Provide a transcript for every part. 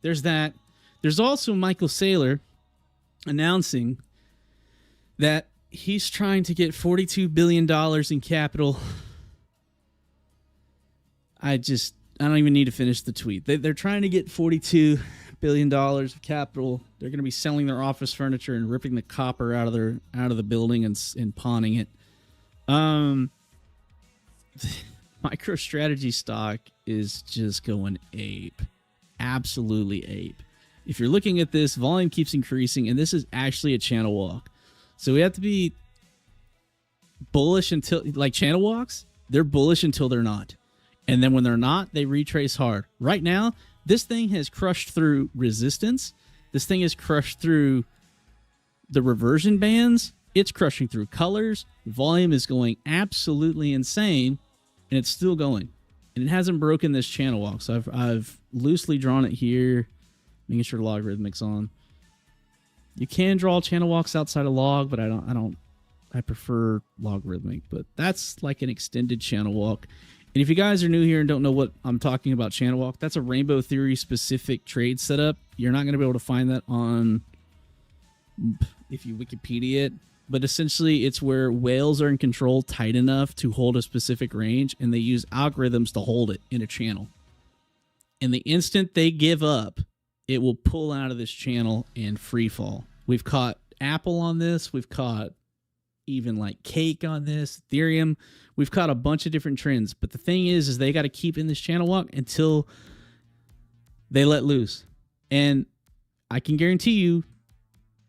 there's that. There's also Michael Saylor announcing that he's trying to get $42 billion in capital. I don't even need to finish the tweet. They're trying to get $42 billion of capital. They're going to be selling their office furniture and ripping the copper out of the building and pawning it. MicroStrategy stock is just going ape. Absolutely ape. If you're looking at this, volume keeps increasing, and this is actually a channel walk. So we have to be bullish until, like channel walks, they're bullish until they're not. And then when they're not, they retrace hard. Right now, this thing has crushed through resistance. This thing has crushed through the reversion bands. It's crushing through colors. Volume is going absolutely insane, and it's still going. And it hasn't broken this channel walk. So I've loosely drawn it here, making sure logarithmic's on. You can draw channel walks outside of log, but I prefer logarithmic. But that's like an extended channel walk. And if you guys are new here and don't know what I'm talking about channel walk, that's a Rainbow Theory specific trade setup. You're not going to be able to find that on, if you Wikipedia it. But essentially, it's where whales are in control tight enough to hold a specific range, and they use algorithms to hold it in a channel. And the instant they give up, it will pull out of this channel and free fall. We've caught Apple on this. We've caught even like Cake on this, Ethereum. We've caught a bunch of different trends. But the thing is they got to keep in this channel walk until they let loose. And I can guarantee you,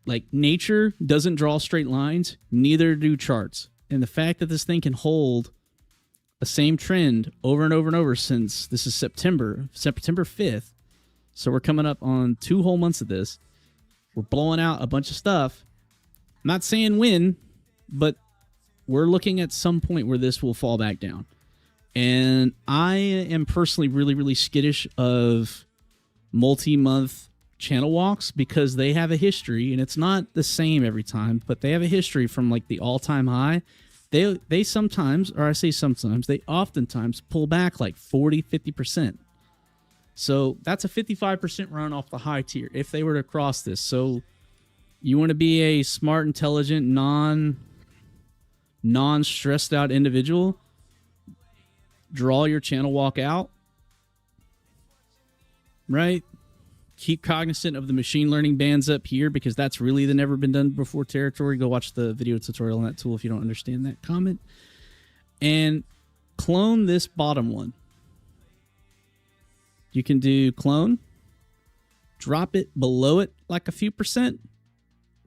like, nature doesn't draw straight lines, neither do charts. And the fact that this thing can hold the same trend over and over and over since this is September 5th. So we're coming up on 2 whole months of this. We're blowing out a bunch of stuff. I'm not saying when, but we're looking at some point where this will fall back down. And I am personally really, really skittish of multi-month channel walks because they have a history, and it's not the same every time, but they have a history from like the all-time high. They sometimes, or I say sometimes, they oftentimes pull back like 40-50%. So that's a 55% run off the high tier if they were to cross this. So you want to be a smart, intelligent, non-stressed out individual, draw your channel walk out, right? Keep cognizant of the machine learning bands up here because that's really the never been done before territory. Go watch the video tutorial on that tool if you don't understand that comment. And clone this bottom one. You can do clone, drop it below it like a few percent,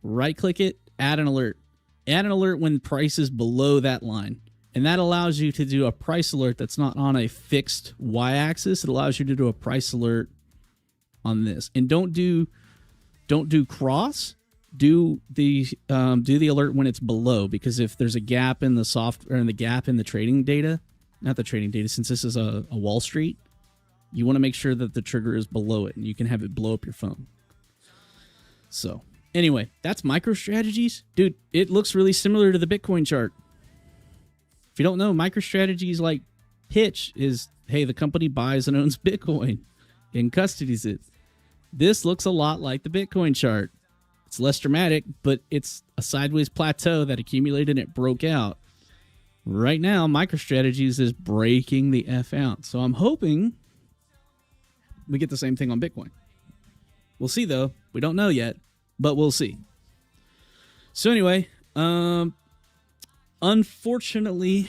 right click it, add an alert. Add an alert when the price is below that line. And that allows you to do a price alert that's not on a fixed y-axis. It allows you to do a price alert on this. And don't do cross. Do the alert when it's below, because if there's a gap in the gap in the trading data, not the trading data, since this is a Wall Street, you want to make sure that the trigger is below it, and you can have it blow up your phone. So anyway, that's MicroStrategies. Dude, it looks really similar to the Bitcoin chart. If you don't know, MicroStrategy's like pitch is, hey, the company buys and owns Bitcoin and custodies it. This looks a lot like the Bitcoin chart. It's less dramatic, but it's a sideways plateau that accumulated and it broke out. Right now, MicroStrategies is breaking the F out. So I'm hoping we get the same thing on Bitcoin. We'll see, though. We don't know yet, but we'll see. So anyway, unfortunately,